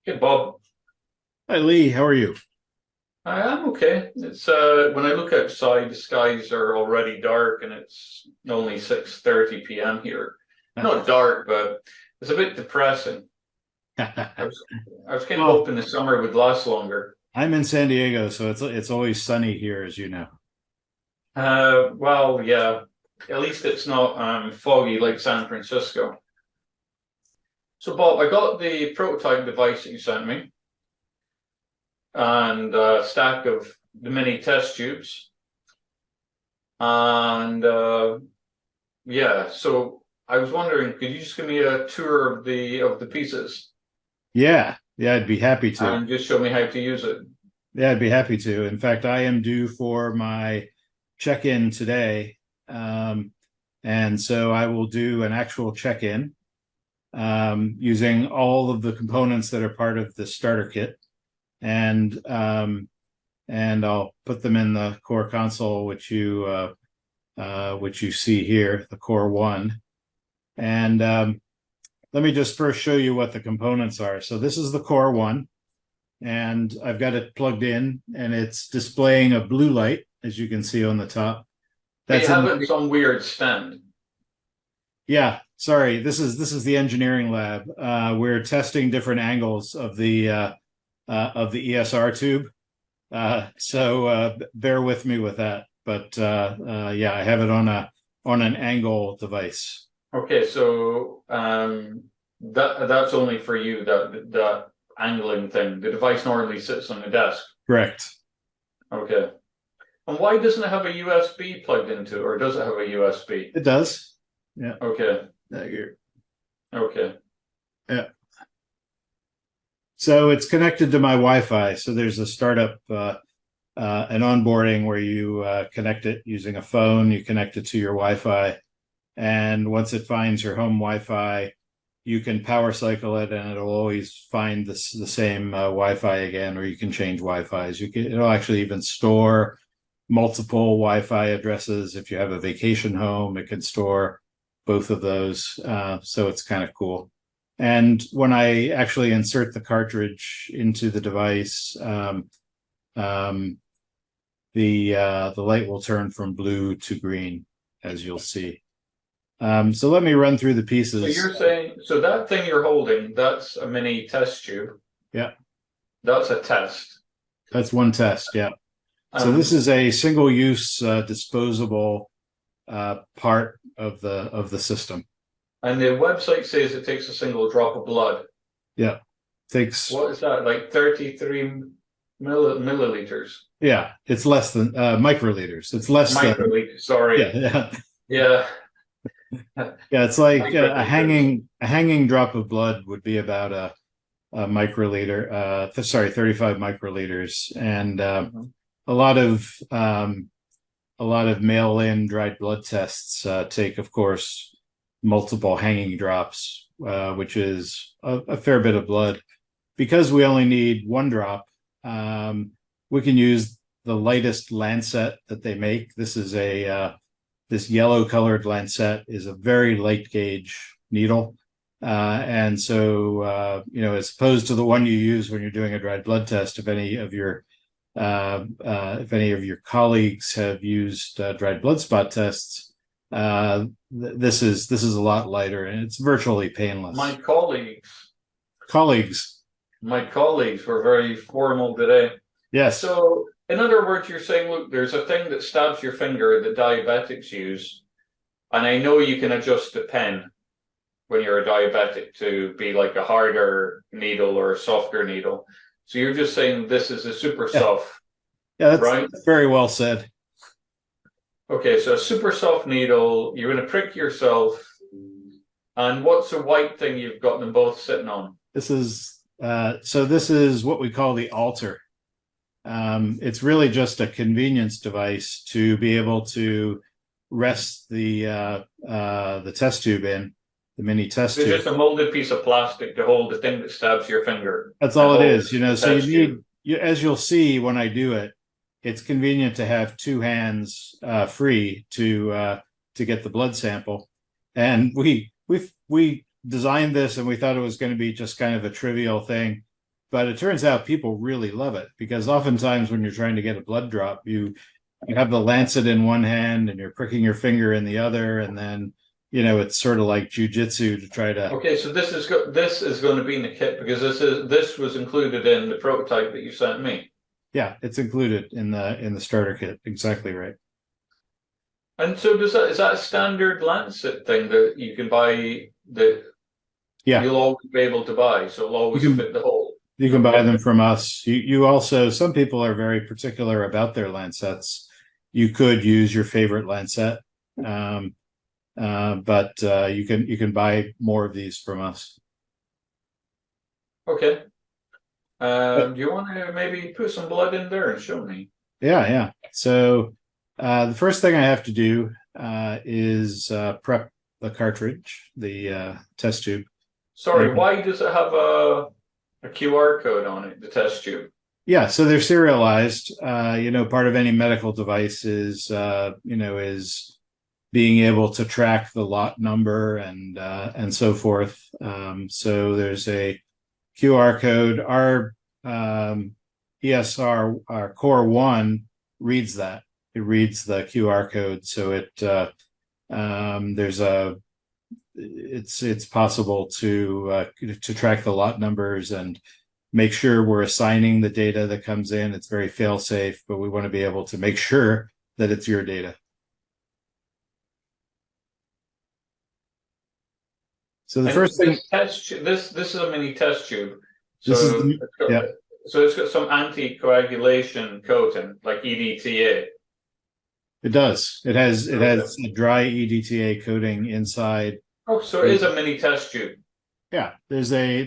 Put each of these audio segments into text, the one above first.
Hey Bob, Hi Lee, how are you? I'm okay. It's when I look outside, the skies are already dark and it's only 6:30 p.m. here. Not dark, but it's a bit depressing. I was I was kind of Well, hoping the summer would last longer. I'm in San Diego, so it's always sunny here, as you know. Well, yeah, at least it's not foggy like San Francisco. So Bob, I got the prototype device that you sent me and a stack of the mini test tubes. And yeah, so I was wondering, could you just give me a tour of the pieces Yeah, I'd be happy to. and just show me how to use it? Yeah, I'd be happy to. In fact, I am due for my check-in today, um, and so I will do an actual check-in using all of the components that are part of the starter kit, and I'll put them in the core console, which you see here, the core one. And let me just first show you what the components are. So this is the core one, and I've got it plugged in, and it's displaying a blue light, as you can see on the top. But you That's have in, it in some weird stand. yeah, sorry, this is the engineering lab. We're testing different angles of the ESR tube. So bear with me with that. But yeah, I have it on an angle device. Okay, so that's only for you, that angling thing. The device normally sits on the desk. Correct. Okay. And why doesn't it have a USB plugged into it, or does it have a USB? It does. Yeah. Okay, Here. okay. Yeah. So it's connected to my Wi-Fi. So there's a startup, an onboarding where you connect it using a phone. You connect it to your Wi-Fi, and once it finds your home Wi-Fi, you can power cycle it, and it'll always find the same Wi-Fi again. Or you can change Wi-Fi's. It'll actually even store multiple Wi-Fi addresses. If you have a vacation home, it can store both of those. So it's kind of cool. And when I actually insert the cartridge into the device, um, the light will turn from blue to green, as you'll see. So let me run through the So pieces. you're saying, so that thing you're holding, that's a mini test tube. Yeah, That's a test. that's one test. Yeah. So this Um, is a single-use disposable part of the system. and the website says it takes a single drop of blood. Yeah, takes. What is that? Like 33 milliliters? Yeah, it's less than microliters. It's less than. Microliters, sorry. Yeah, yeah, Yeah, yeah. It's like microliters. a hanging drop of blood would be about a microliter. Sorry, 35 microliters, and Mhm. a lot of um, a lot of mail-in dried blood tests take, of course, multiple hanging drops, which is a fair bit of blood. Because we only need one drop, we can use the lightest lancet that they make. This yellow colored lancet is a very light gauge needle. And so, as opposed to the one you use when you're doing a dried blood test, if any of your colleagues have used dried blood spot tests, this is a lot lighter, and it's virtually My painless. colleagues, Colleagues, my colleagues were very formal today. yes, So, in other words, you're saying, look, there's a thing that stabs your finger that diabetics use, and I know you can adjust the pen when you're a diabetic to be like a harder needle or a softer needle. So you're just saying this is a super yeah, soft, yeah, right? that's very well said. Okay, so a super soft needle, you're going to prick yourself. And what's the white thing you've got them both sitting on? This is what we call the altar. It's really just a convenience device to be able to rest the test tube in, the mini test It's tube. just a molded piece of plastic to hold the thing that stabs your finger That's and all it holds is, the So you test tube. as you'll see when I do it, it's convenient to have two hands free to get the blood sample. And we designed this, and we thought it was going to be just kind of a trivial thing. but it turns out people really love it because oftentimes when you're trying to get a blood drop, you have the lancet in one hand and you're pricking your finger in the other, and then it's sort of like jujitsu to try to. Okay, so this is going to be in the kit because this was included in the prototype that you sent me. Yeah, it's included in the starter kit. Exactly right. And so is that a standard lancet thing that you can buy that Yeah, you'll always be able to buy, so it'll always fit the hole? you can buy them from us. You also, some people are very particular about their lancets. You could use your favorite lancet, but you can buy more of these from us. Okay. Do you want to maybe put some blood in there and show me? Yeah. So the first thing I have to do is prep the cartridge, the test tube. Sorry, why does it have a QR code on it, the test tube? Yeah, so they're serialized. Part of any medical device is being able to track the lot number and so forth. So there's a QR code. Our ESR, our COR One, reads that. It reads the QR code, so it's possible to track the lot numbers and make sure we're assigning the data that comes in. It's very fail safe, but we want to be able to make sure that it's your data. So the first thing, this is a mini test tube. So this is so it's got some anticoagulation coating like EDTA. It does. It has a dry EDTA coating inside. Oh, so it is a mini test tube. Yeah, there's a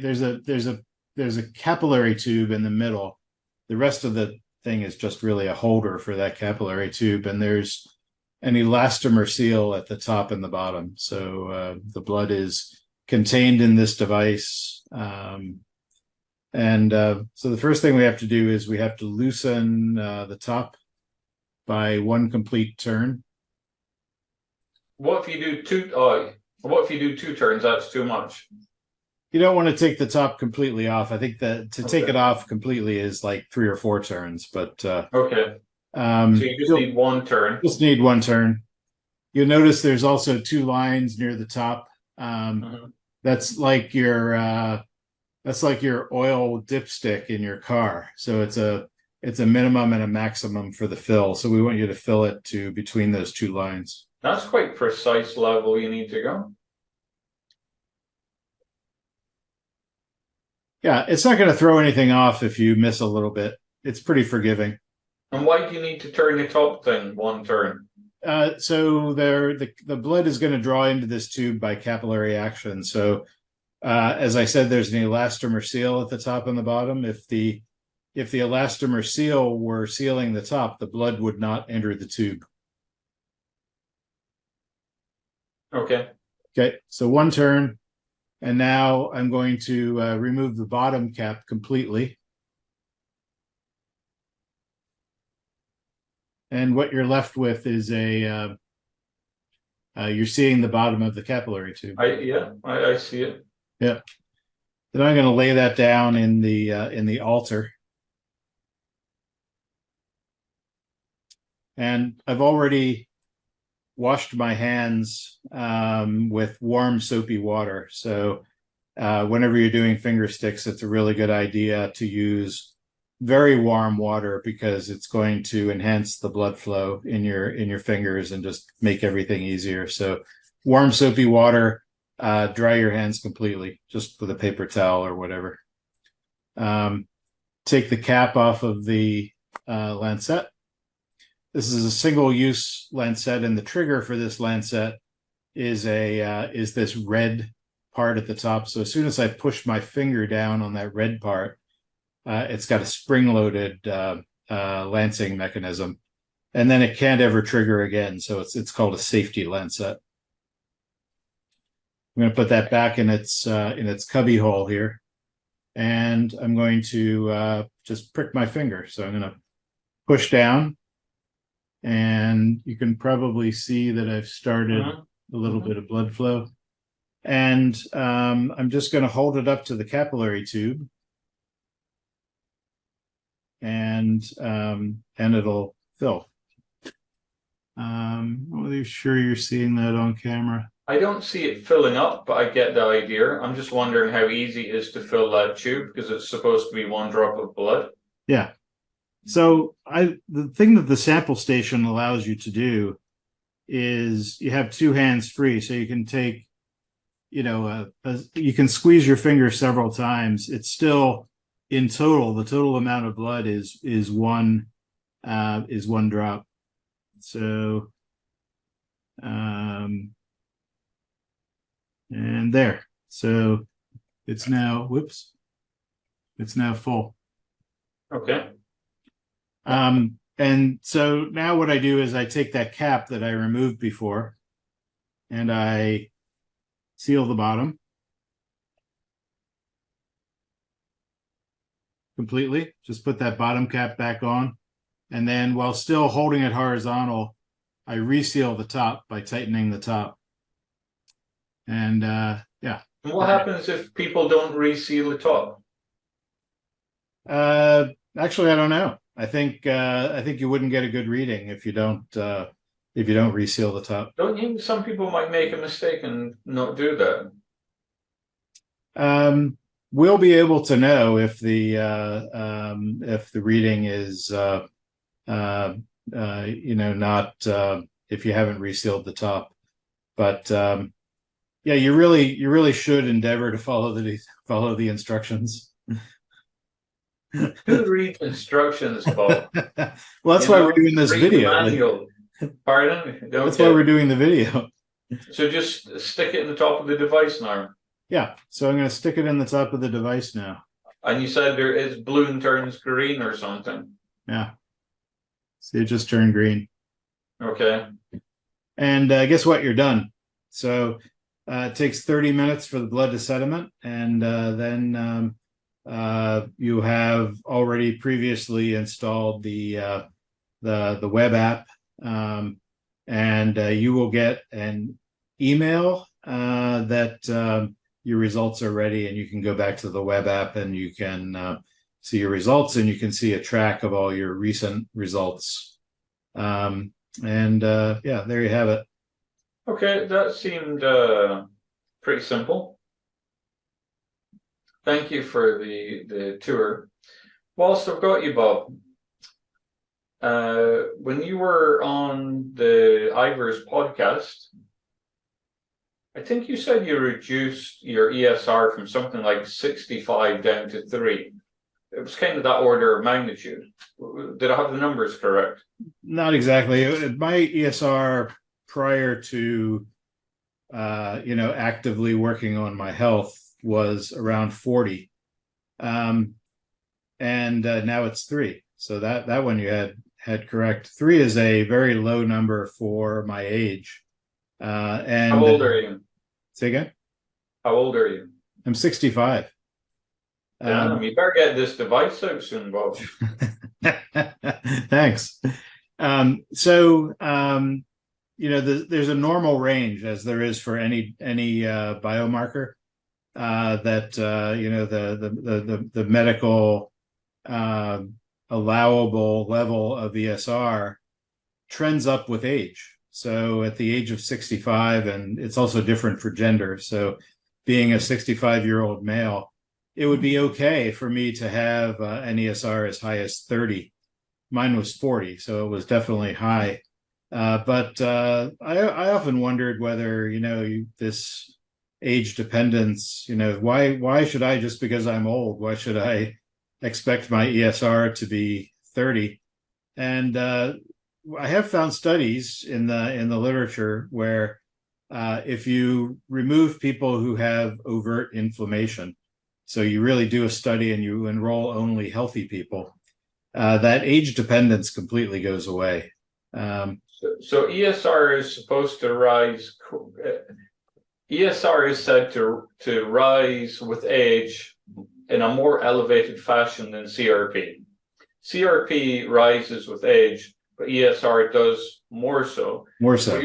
capillary tube in the middle. The rest of the thing is just really a holder for that capillary tube, and there's an elastomer seal at the top and the bottom. So the blood is contained in this device. So the first thing we have to do is we have to loosen the top by one complete turn. What if you do two turns? That's too much. You don't want to take the top completely off. I think that to take it off completely is like 3 or 4 turns, but okay. So you just need one turn. Just need one turn. You'll notice there's also 2 lines near the top. That's like your oil dipstick in your car. So it's a minimum and a maximum for the fill. So we want you to fill it to between those 2 lines. That's quite precise level you need to go. Yeah, it's not going to throw anything off if you miss a little bit. It's pretty forgiving. And why do you need to turn the top thing one turn? So the blood is going to draw into this tube by capillary action. So as I said, there's an elastomer seal at the top and the bottom. If the elastomer seal were sealing the top, the blood would not enter the tube. Okay. Okay, so one turn. And now I'm going to remove the bottom cap completely. And what you're left with is you're seeing the bottom of the capillary tube. I see it. Yeah. Then I'm going to lay that down in the altar. And I've already washed my hands with warm soapy water. So whenever you're doing finger sticks, it's a really good idea to use very warm water because it's going to enhance the blood flow in your fingers and just make everything easier. So warm soapy water, dry your hands completely, just with a paper towel or whatever. Take the cap off of the lancet. This is a single-use lancet, and the trigger for this lancet is this red part at the top. So as soon as I push my finger down on that red part, it's got a spring-loaded lancing mechanism, and then it can't ever trigger again. So it's called a safety lancet. I'm going to put that back in its cubby hole here, and I'm going to just prick my finger. So I'm going to push down. And you can probably see that I've started a little bit of blood flow. And I'm just going to hold it up to the capillary tube. and it'll fill. I'm not really sure you're seeing that on camera. I don't see it filling up, but I get the idea. I'm just wondering how easy it is to fill that tube because it's supposed to be 1 drop of blood. Yeah. So the thing that the sample station allows you to do is you have 2 hands free, so you can take, you can squeeze your finger several times. It's still in total, the total amount of blood is 1 drop. So, and there. So it's now, it's now full. Okay. And so now what I do is I take that cap that I removed before and I seal the bottom completely. Just put that bottom cap back on. And then while still holding it horizontal, I reseal the top by tightening the top. And yeah. And what happens if people don't reseal the top? Actually, I don't know. I think you wouldn't get a good reading if you don't reseal the top. Don't you? Some people might make a mistake and not do that. We'll be able to know if the reading is not if you haven't resealed the top. But yeah, you really should endeavor to follow the instructions. Who reads instructions, Bob? Well, that's why we're doing this video. Pardon? That's why we're doing the video. So just stick it in the top of the device now. Yeah. So I'm going to stick it in the top of the device now. And you said there is balloon turns green or something. Yeah. See, it just turned green. Okay. And guess what? You're done. So it takes 30 minutes for the blood to sediment, and then you have already previously installed the web app, and you will get an email that your results are ready, and you can go back to the web app and you can see your results, and you can see a track of all your recent results. Yeah, there you have it. Okay, that seemed pretty simple. Thank you for the tour. Whilst I've got you, Bob, when you were on the Ivers podcast, I think you said you reduced your ESR from something like 65 down to 3. It was kind of that order of magnitude. Did I have the numbers correct? Not exactly. My ESR prior to actively working on my health was around 40, and now it's 3. So that one you had correct. 3 is a very low number for my age. And how old are you? Say again? How old are you? I'm 65. You better get this device out soon, Bob. Thanks. There's a normal range, as there is for any biomarker, that the medical allowable level of ESR trends up with age. So at the age of 65, and it's also different for gender. So being a 65-year-old male, it would be okay for me to have an ESR as high as 30. Mine was 40, so it was definitely high. But I often wondered whether, this age dependence, why should I, just because I'm old, why should I expect my ESR to be 30? And I have found studies in the literature where if you remove people who have overt inflammation, so you really do a study and you enroll only healthy people, that age dependence completely goes away. So ESR is supposed to rise. ESR is said to rise with age in a more elevated fashion than CRP. CRP rises with age, but ESR does more so. More so. What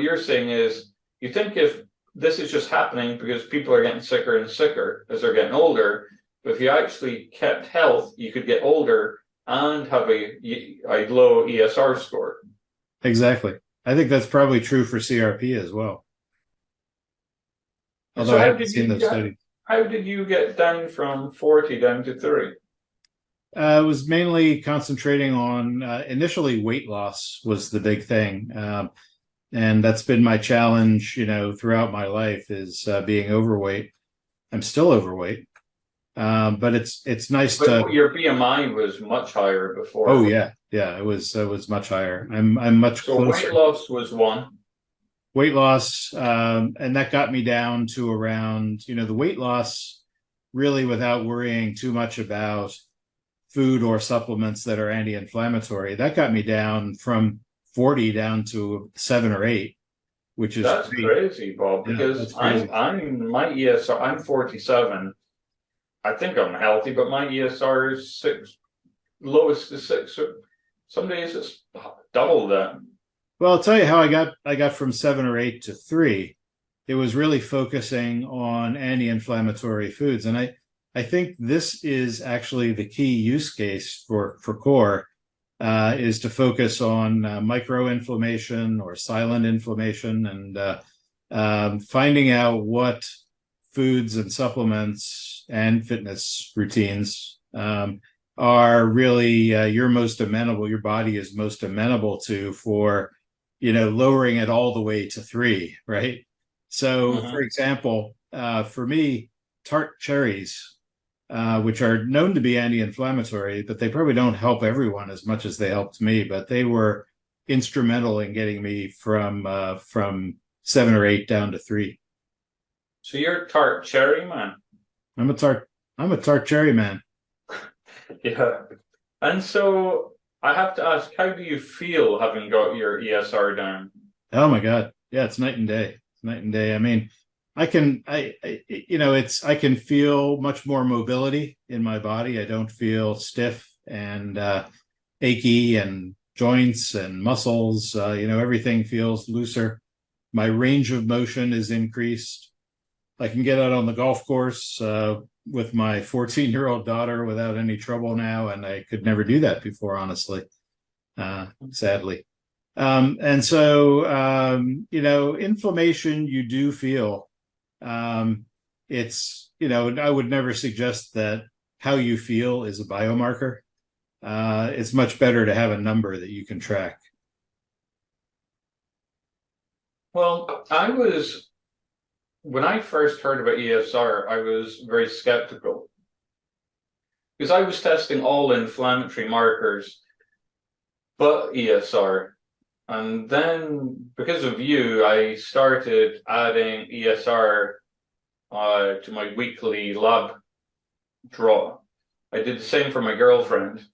you're saying is, you think if this is just happening because people are getting sicker and sicker as they're getting older, but if you actually kept health, you could get older and have a low ESR score. Exactly. I think that's probably true for CRP as well. Although So I haven't seen those studies. how did you get down from 40 down to 3? I was mainly concentrating on initially weight loss was the big thing. And that's been my challenge, throughout my life is being overweight. I'm still overweight. But it's nice to. But your BMI was much higher before. Oh yeah, it was much higher. I'm much So closer. weight loss was 1. Weight loss, and that got me down to around, the weight loss really without worrying too much about food or supplements that are anti-inflammatory. That got me down from 40 down to 7 or 8, which is That's crazy, Bob, because I'm my ESR, I'm 47. I think I'm healthy, but my ESR is 6, lowest is 6. So some days it's double that. Well, I'll tell you how I got from 7 or 8 to 3. It was really focusing on anti-inflammatory foods. And I think this is actually the key use case for COR, is to focus on microinflammation or silent inflammation, and finding out what foods and supplements and fitness routines are really your body is most amenable to for lowering it all the way to 3, right? So for example, for me, tart cherries, which are known to be anti-inflammatory, but they probably don't help everyone as much as they helped me, but they were instrumental in getting me from 7 or 8 down to 3. So you're a tart cherry man. I'm a tart cherry man. Yeah. And so I have to ask, how do you feel having got your ESR down? Oh my God. Yeah, it's night and day. It's night and day. I mean, I can feel much more mobility in my body. I don't feel stiff and achy, and joints and muscles. Everything feels looser. My range of motion is increased. I can get out on the golf course with my 14-year-old daughter without any trouble now, and I could never do that before, honestly, sadly. And so, inflammation you do feel. I would never suggest that how you feel is a biomarker. It's much better to have a number that you can track. Well, when I first heard about ESR, I was very skeptical because I was testing all inflammatory markers but ESR. And then because of you, I started adding ESR to my weekly lab draw. I did the same for my girlfriend.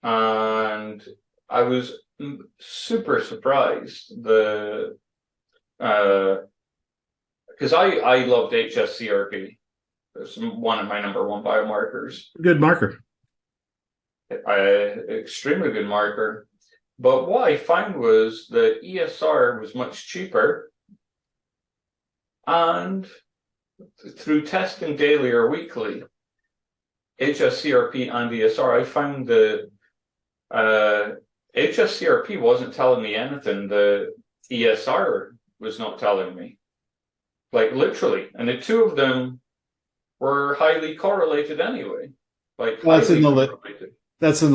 And I was super surprised because I loved hsCRP. It's one of my #1 biomarkers. Good marker. Extremely good marker. But what I found was that ESR was much cheaper. And through testing daily or weekly, hsCRP and ESR, I found that hsCRP wasn't telling me anything the ESR was not telling me. Like literally. And the two of them were highly correlated anyway. Like that's in the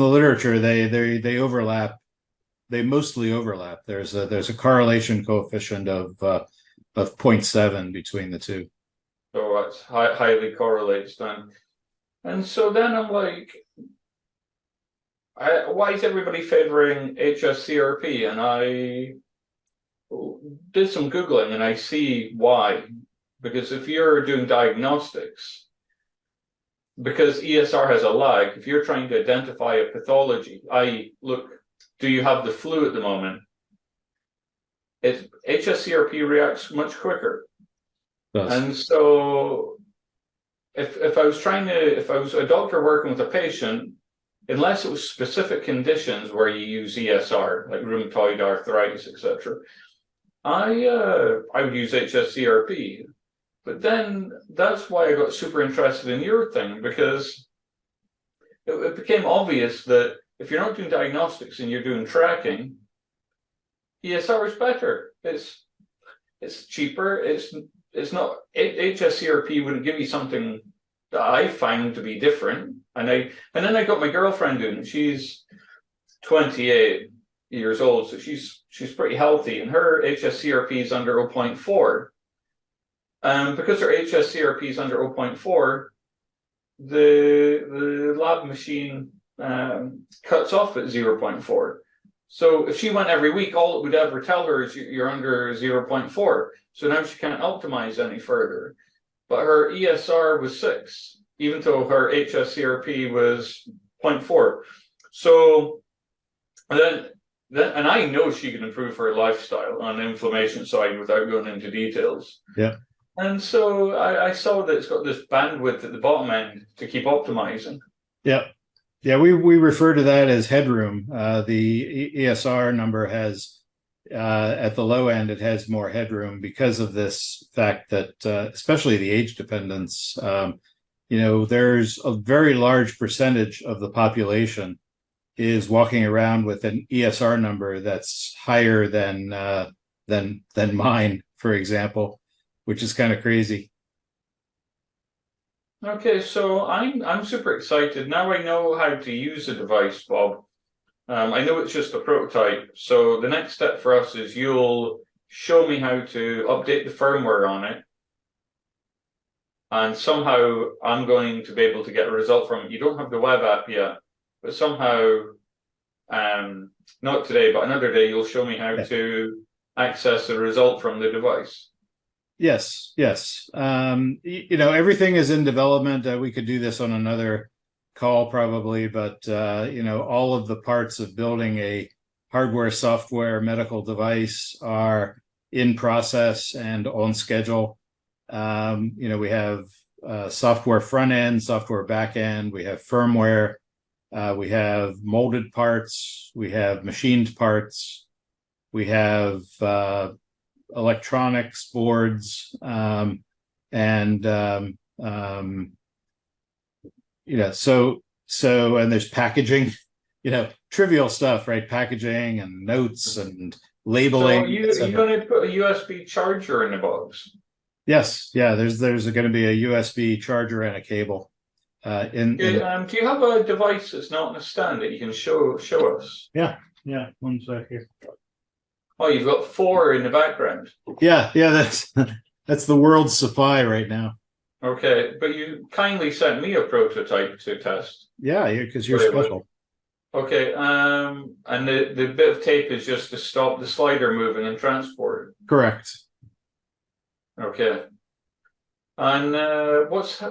literature. They overlap. They mostly overlap. There's a correlation coefficient of 0.7 between the two. So it's highly correlates then. And so then I'm like, why is everybody favoring hsCRP? And I did some Googling and I see why. Because if you're doing diagnostics, because ESR has a lag, if you're trying to identify a pathology, look, do you have the flu at the moment? hsCRP reacts much quicker. And so if I was a doctor working with a patient, unless it was specific conditions where you use ESR, like rheumatoid arthritis, etc., I would use hsCRP. But then that's why I got super interested in your thing, because it became obvious that if you're not doing diagnostics and you're doing tracking, ESR is better. It's cheaper. It's not hsCRP wouldn't give you something that I find to be different. And then I got my girlfriend doing it. She's 28 years old, so she's pretty healthy, and her hsCRP is under 0.4. Because her hsCRP is under 0.4, the lab machine cuts off at 0.4. So if she went every week, all it would ever tell her is you're under 0.4. So now she can't optimize any further. But her ESR was 6, even though her hsCRP was 0.4. So then and I know she can improve her lifestyle on the inflammation side without going into details. Yeah. And so I saw that it's got this bandwidth at the bottom end to keep optimizing. Yeah. Yeah, we refer to that as headroom. The ESR number has, at the low end, it has more headroom because of this fact that, especially the age dependence, there's a very large percentage of the population is walking around with an ESR number that's higher than mine, for example, which is kind of crazy. Okay, so I'm super excited. Now I know how to use the device, Bob. I know it's just a prototype. So the next step for us is you'll show me how to update the firmware on it. And somehow I'm going to be able to get a result from it. You don't have the web app yet, but somehow, not today, but another day, you'll show me how to access the result from the device. Yes. Everything is in development. We could do this on another call probably, but all of the parts of building a hardware, software, medical device are in process and on schedule. We have software front end, software back end, we have firmware, we have molded parts, we have machined parts, we have electronics boards, and there's packaging, trivial stuff, right? Packaging and notes and labeling. So you're going to put a USB charger in the box? Yes, yeah. There's going to be a USB charger and a cable. Do you have a device that's not on a stand that you can show us? Yeah. One sec here. Oh, you've got 4 in the background. Yeah. That's the world's supply right now. Okay, but you kindly sent me a prototype to test. Yeah, because you're special. Okay, and the bit of tape is just to stop the slider moving and transport it. Correct. Okay. And what's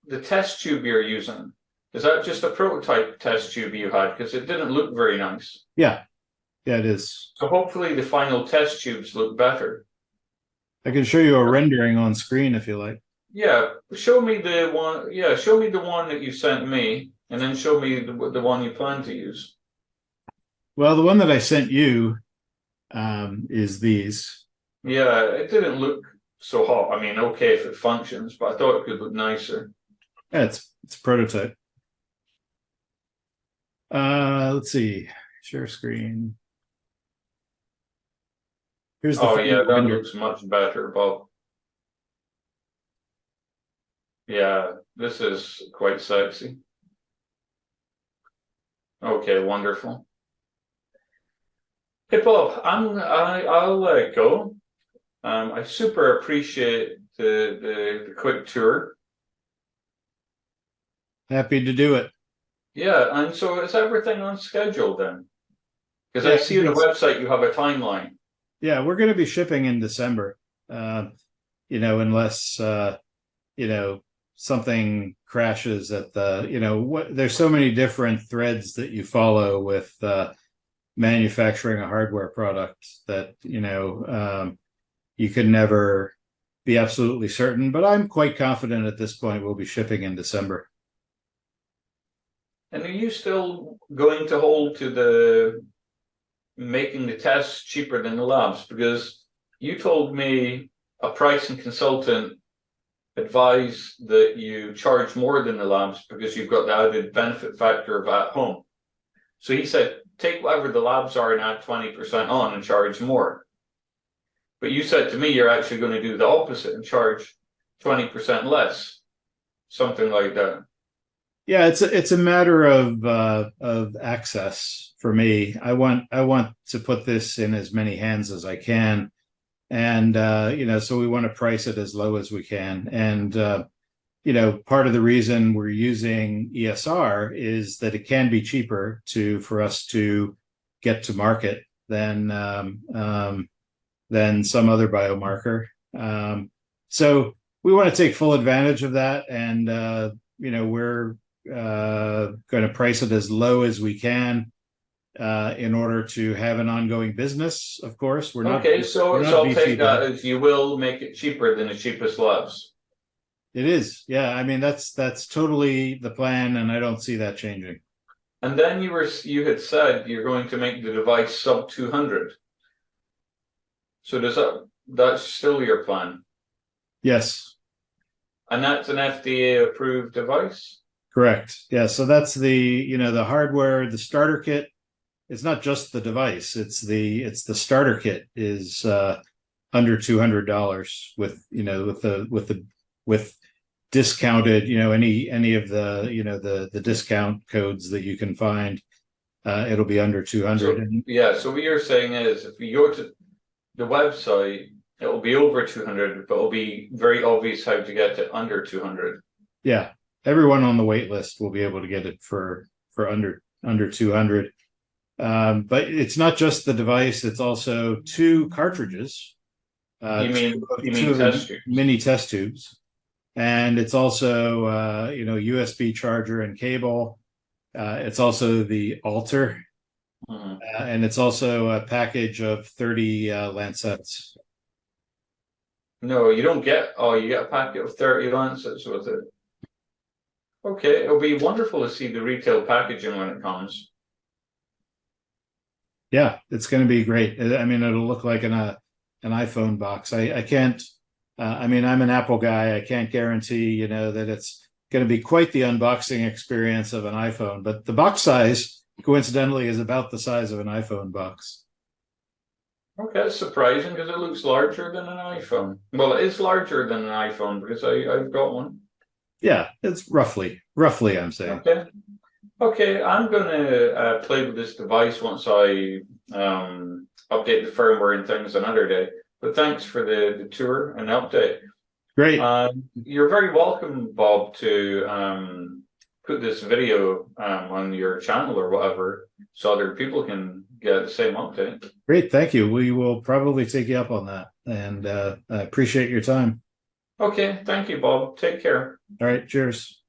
the test tube you're using? Is that just a prototype test tube you had? Because it didn't look very nice. Yeah, it is. So hopefully the final test tubes look better. I can show you a rendering on screen if you like. Yeah, show me the one. Yeah, show me the one that you sent me, and then show me the one you plan to use. Well, the one that I sent you is these. Yeah, it didn't look so hot. I mean, okay if it functions, but I thought it could look nicer. Yeah, it's a prototype. Let's see. Share screen. Here's the that looks much better, Bob. Yeah, this is quite sexy. Okay, wonderful. Hey, Bob, I'll go. I super appreciate the quick tour. Happy to do it. Yeah, and so is everything on schedule then? Because I see on the website you have a timeline. Yeah, we're going to be shipping in December. Unless something crashes at the there's so many different threads that you follow with manufacturing a hardware product that you can never be absolutely certain, but I'm quite confident at this point we'll be shipping in December. And are you still going to hold to the making the tests cheaper than the labs? Because you told me a pricing consultant advise that you charge more than the labs because you've got the added benefit factor of at home. So he said, take whatever the labs are and add 20% on and charge more. But you said to me, you're actually going to do the opposite and charge 20% less, something like that. Yeah, it's a matter of access for me. I want to put this in as many hands as I can, and so we want to price it as low as we can. And part of the reason we're using ESR is that it can be cheaper for us to get to market than some other biomarker. So we want to take full advantage of that, and we're going to price it as low as we can in order to have an ongoing business. Of course, we're not. Okay, so I'll take that as you will make it cheaper than the cheapest labs. It is, yeah. I mean, that's totally the plan, and I don't see that changing. And then you had said you're going to make the device sub 200. So that's still your plan? Yes. And that's an FDA approved device? Correct. Yeah. So that's the hardware, the starter kit. It's not just the device. It's the starter kit is under $200 with discounted, any of the discount codes that you can find. It'll be under 200. So what you're saying is if you go to the website, it will be over 200, but it'll be very obvious how to get it under 200. Yeah. Everyone on the wait list will be able to get it for under 200. But it's not just the device, it's also 2 cartridges. You mean test tubes? Mini test tubes. And it's also USB charger and cable. It's also the Alter. And it's also a package of 30 lancets. No, you don't get. Oh, you get a packet of 30 lancets with it. Okay, it'll be wonderful to see the retail packaging when it comes. Yeah, it's going to be great. I mean, it'll look like an iPhone box. I can't. I'm an Apple guy. I can't guarantee, that it's going to be quite the unboxing experience of an iPhone. But the box size, coincidentally, is about the size of an iPhone box. Okay, that's surprising because it looks larger than an iPhone. Well, it is larger than an iPhone because I've got one. Yeah, it's roughly, I'm saying. Okay, I'm going to play with this device once I update the firmware and things another day. But thanks for the tour and update. Great. You're very welcome, Bob, to put this video on your channel or whatever so other people can get the same update. Great, thank you. We will probably take you up on that, and I appreciate your time. Okay, thank you, Bob. Take care. All right, cheers.